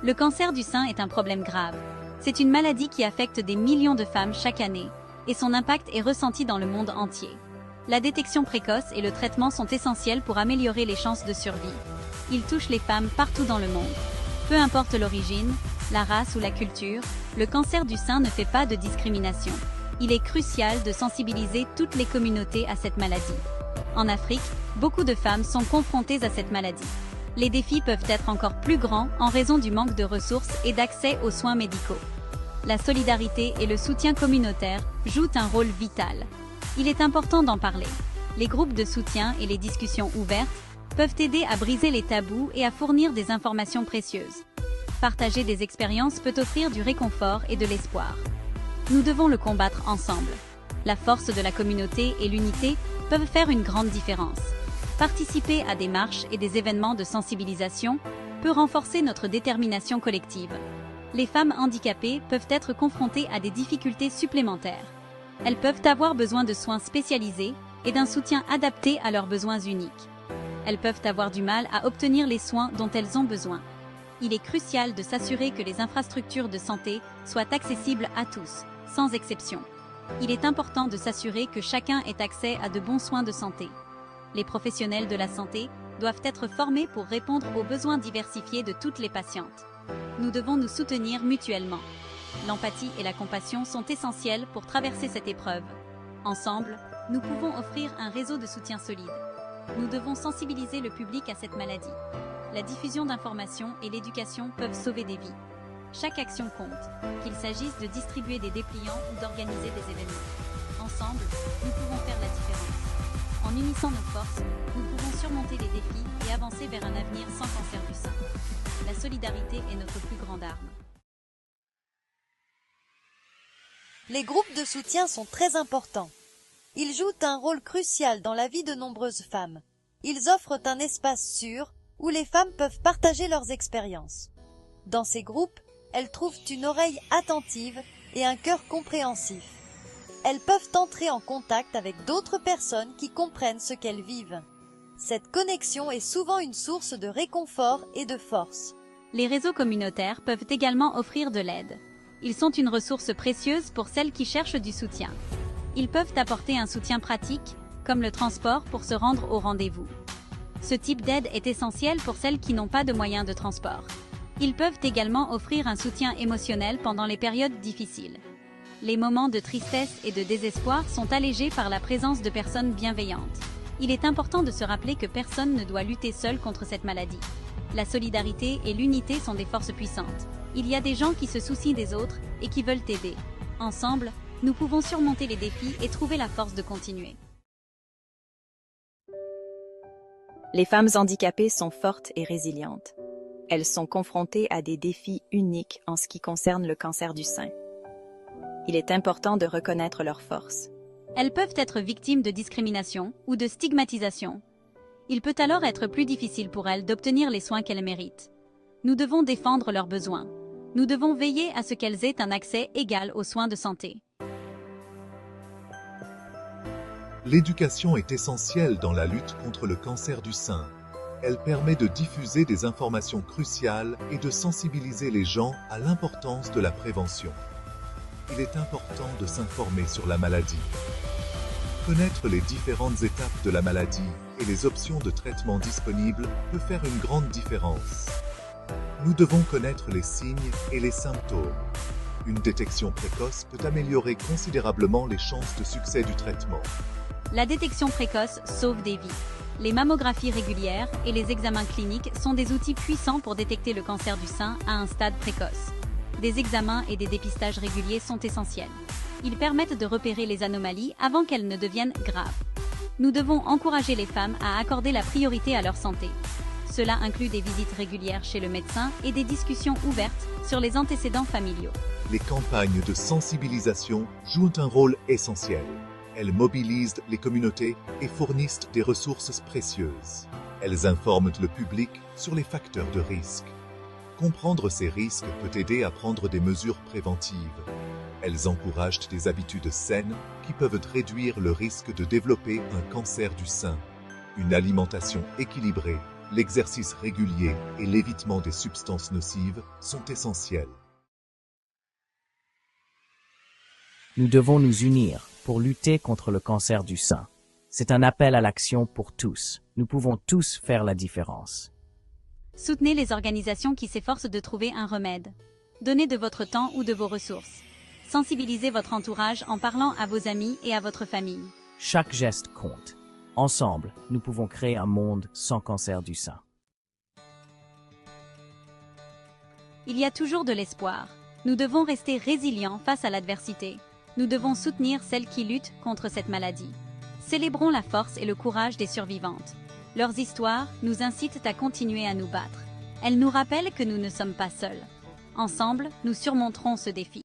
Le cancer du sein est un problème grave. C'est une maladie qui affecte des millions de femmes chaque année, et son impact est ressenti dans le monde entier. La détection précoce et le traitement sont essentiels pour améliorer les chances de survie. Il touche les femmes partout dans le monde. Peu importe l'origine, la race ou la culture, le cancer du sein ne fait pas de discrimination. Il est crucial de sensibiliser toutes les communautés à cette maladie. En Afrique, beaucoup de femmes sont confrontées à cette maladie. Les défis peuvent être encore plus grands en raison du manque de ressources et d'accès aux soins médicaux. La solidarité et le soutien communautaire jouent un rôle vital. Il est important d'en parler. Les groupes de soutien et les discussions ouvertes peuvent aider à briser les tabous et à fournir des informations précieuses. Partager des expériences peut offrir du réconfort et de l'espoir. Nous devons le combattre ensemble. La force de la communauté et l'unité peuvent faire une grande différence. Participer à des marches et des événements de sensibilisation peut renforcer notre détermination collective. Les femmes handicapées peuvent être confrontées à des difficultés supplémentaires. Elles peuvent avoir besoin de soins spécialisés et d'un soutien adapté à leurs besoins uniques. Elles peuvent avoir du mal à obtenir les soins dont elles ont besoin. Il est crucial de s'assurer que les infrastructures de santé soient accessibles à tous, sans exception. Il est important de s'assurer que chacun ait accès à de bons soins de santé. Les professionnels de la santé doivent être formés pour répondre aux besoins diversifiés de toutes les patientes. Nous devons nous soutenir mutuellement. L'empathie et la compassion sont essentielles pour traverser cette épreuve. Ensemble, nous pouvons offrir un réseau de soutien solide. Nous devons sensibiliser le public à cette maladie. La diffusion d'informations et l'éducation peuvent sauver des vies. Chaque action compte, qu'il s'agisse de distribuer des dépliants ou d'organiser des événements. Ensemble, nous pouvons faire la différence. En unissant nos forces, nous pouvons surmonter les défis et avancer vers un avenir sans cancer du sein. La solidarité est notre plus grande arme. Les groupes de soutien sont très importants. Ils jouent un rôle crucial dans la vie de nombreuses femmes. Ils offrent un espace sûr où les femmes peuvent partager leurs expériences. Dans ces groupes, elles trouvent une oreille attentive et un cœur compréhensif. Elles peuvent entrer en contact avec d'autres personnes qui comprennent ce qu'elles vivent. Cette connexion est souvent une source de réconfort et de force. Les réseaux communautaires peuvent également offrir de l'aide. Ils sont une ressource précieuse pour celles qui cherchent du soutien. Ils peuvent apporter un soutien pratique, comme le transport pour se rendre au rendez-vous. Ce type d'aide est essentiel pour celles qui n'ont pas de moyens de transport. Ils peuvent également offrir un soutien émotionnel pendant les périodes difficiles. Les moments de tristesse et de désespoir sont allégés par la présence de personnes bienveillantes. Il est important de se rappeler que personne ne doit lutter seul contre cette maladie. La solidarité et l'unité sont des forces puissantes. Il y a des gens qui se soucient des autres et qui veulent aider. Ensemble, nous pouvons surmonter les défis et trouver la force de continuer. Les femmes handicapées sont fortes et résilientes. Elles sont confrontées à des défis uniques en ce qui concerne le cancer du sein. Il est important de reconnaître leurs forces. Elles peuvent être victimes de discrimination ou de stigmatisation. Il peut alors être plus difficile pour elles d'obtenir les soins qu'elles méritent. Nous devons défendre leurs besoins. Nous devons veiller à ce qu'elles aient un accès égal aux soins de santé. L'éducation est essentielle dans la lutte contre le cancer du sein. Elle permet de diffuser des informations cruciales et de sensibiliser les gens à l'importance de la prévention. Il est important de s'informer sur la maladie. Connaître les différentes étapes de la maladie et les options de traitement disponibles peut faire une grande différence. Nous devons connaître les signes et les symptômes. Une détection précoce peut améliorer considérablement les chances de succès du traitement. La détection précoce sauve des vies. Les mammographies régulières et les examens cliniques sont des outils puissants pour détecter le cancer du sein à un stade précoce. Des examens et des dépistages réguliers sont essentiels. Ils permettent de repérer les anomalies avant qu'elles ne deviennent graves. Nous devons encourager les femmes à accorder la priorité à leur santé. Cela inclut des visites régulières chez le médecin et des discussions ouvertes sur les antécédents familiaux. Les campagnes de sensibilisation jouent un rôle essentiel. Elles mobilisent les communautés et fournissent des ressources précieuses. Elles informent le public sur les facteurs de risque. Comprendre ces risques peut aider à prendre des mesures préventives. Elles encouragent des habitudes saines qui peuvent réduire le risque de développer un cancer du sein. Une alimentation équilibrée, L'exercice régulier et l'évitement des substances nocives sont essentiels. Nous devons nous unir pour lutter contre le cancer du sein. C'est un appel à l'action pour tous. Nous pouvons tous faire la différence. Soutenez les organisations qui s'efforcent de trouver un remède. Donnez de votre temps ou de vos ressources. Sensibilisez votre entourage en parlant à vos amis et à votre famille. Chaque geste compte. Ensemble, nous pouvons créer un monde sans cancer du sein. Il y a toujours de l'espoir. Nous devons rester résilients face à l'adversité. Nous devons soutenir celles qui luttent contre cette maladie. Célébrons la force et le courage des survivantes. Leurs histoires nous incitent à continuer à nous battre. Elles nous rappellent que nous ne sommes pas seuls. Ensemble, nous surmonterons ce défi.